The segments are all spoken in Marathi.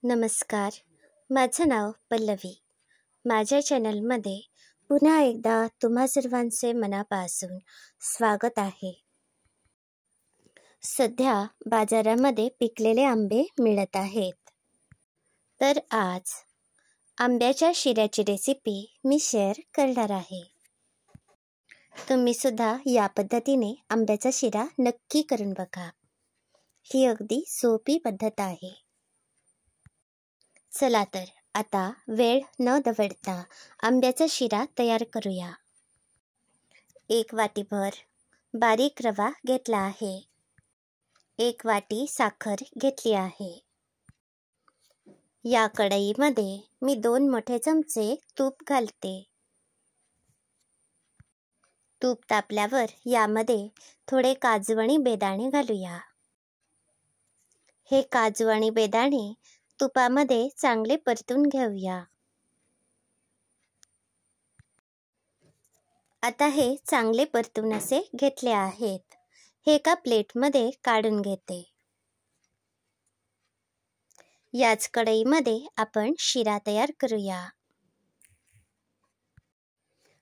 नमस्कार. माझं नाव पल्लवी. माझ्या चॅनलमध्ये पुन्हा एकदा तुम्हा सर्वांचे मनापासून स्वागत आहे. सध्या बाजारामध्ये पिकलेले आंबे मिळत आहेत. तर आज आंब्याच्या शिऱ्याची रेसिपी मी शेअर करणार आहे. तुम्ही सुद्धा या पद्धतीने आंब्याचा शिरा नक्की करून बघा. ही अगदी सोपी पद्धत आहे. चला तर आता वेळ न दवडता आंब्याचा शिरा तयार करूया. 1 वाटीभर बारीक रवा घेतला आहे. 1 वाटी साखर घेतली आहे. या कढईमध्ये मी 2 मोठे चमचे तूप घालते. तूप तापल्यावर यामध्ये थोडे काजू आणि बेदाणे घालूया. हे काजू आणि बेदाणे तुपामध्ये चांगले परतून घेऊया. आता हे चांगले परतून असे घेतले आहेत. हे एका प्लेटमध्ये काढून घेते. याच कढईमध्ये आपण शिरा तयार करूया.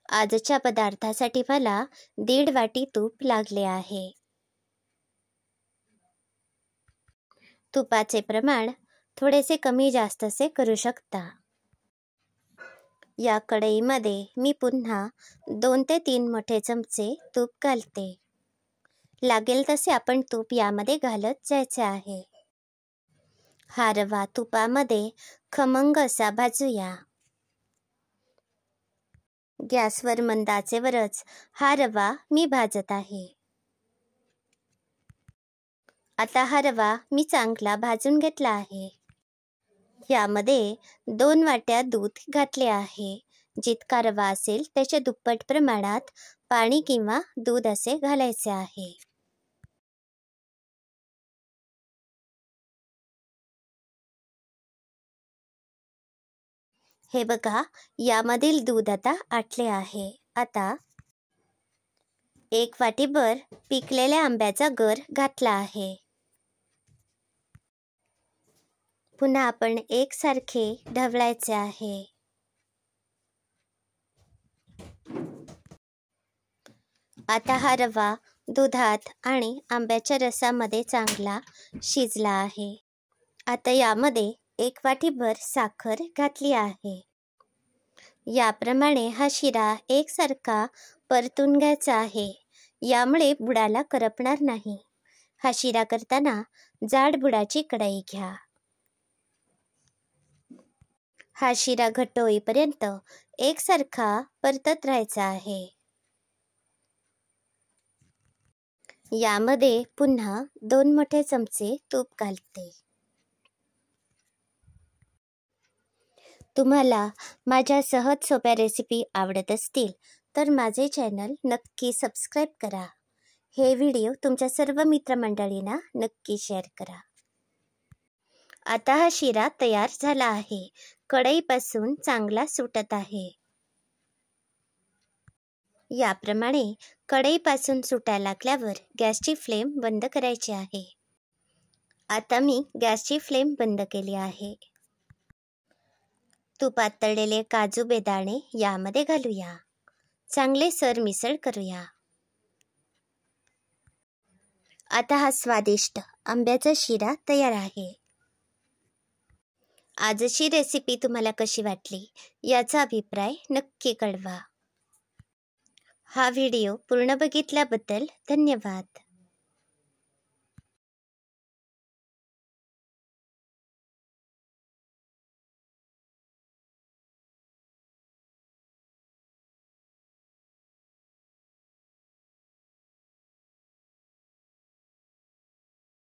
आजच्या पदार्थासाठी मला 1.5 वाटी तूप लागले आहे. तुपाचे प्रमाण थोडेसे कमी जास्त असे करू शकता. या कढईमध्ये मी पुन्हा 2 ते 3 मोठे चमचे तूप घालते. लागेल तसे आपण तूप यामध्ये घालत जायचे आहे. हा रवा तुपामध्ये खमंग असा भाजूया. गॅसवर मंद आचेवरच हा रवा मी भाजत आहे. आता हा रवा मी चांगला भाजून घेतला आहे. यामध्ये 2 वाट्या दूध घातले आहे. जितका रवा असेल त्याच्या दुप्पट प्रमाणात पाणी किंवा दूध असे घालायचे आहे. हे बघा, यामधील दूध आता आटले आहे. आता 1 वाटीभर पिकलेल्या आंब्याचा गर घातला आहे. पुन्हा आपण एकसारखे ढवळायचे आहे. आता हा रवा दुधात आणि आंब्याच्या रसामध्ये चांगला शिजला आहे. आता यामध्ये 1 वाटीभर साखर घातली आहे. याप्रमाणे हा शिरा एकसारखा परतून घ्यायचा आहे. यामुळे बुडाला करपणार नाही. हा शिरा करताना जाड बुडाची कढई घ्या. हा शिरा घट्ट होईपर्यंत एकसारखा परतत राहायचा आहे. यामध्ये पुन्हा 2 मोठे चमचे तूप घालते. तुम्हाला माझ्या सहज सोप्या रेसिपी आवडत असतील तर माझे चॅनल नक्की सबस्क्राईब करा. हे व्हिडिओ तुमच्या सर्व मित्रमंडळींना नक्की शेअर करा. आता हा शिरा तयार झाला आहे. कढईपासून चांगला सुटत आहे. याप्रमाणे कढईपासून सुटायला लागल्यावर गॅसची फ्लेम बंद करायची आहे. आता मी गॅसची फ्लेम बंद केली आहे. तुपात तळलेले काजू बेदाणे यामध्ये घालूया. चांगले सरमिसळ करूया. आता हा स्वादिष्ट आंब्याचा शिरा तयार आहे. आजची रेसिपी तुम्हाला कशी वाटली याचा अभिप्राय नक्की कळवा. हा व्हिडिओ पूर्ण बघितल्याबद्दल धन्यवाद.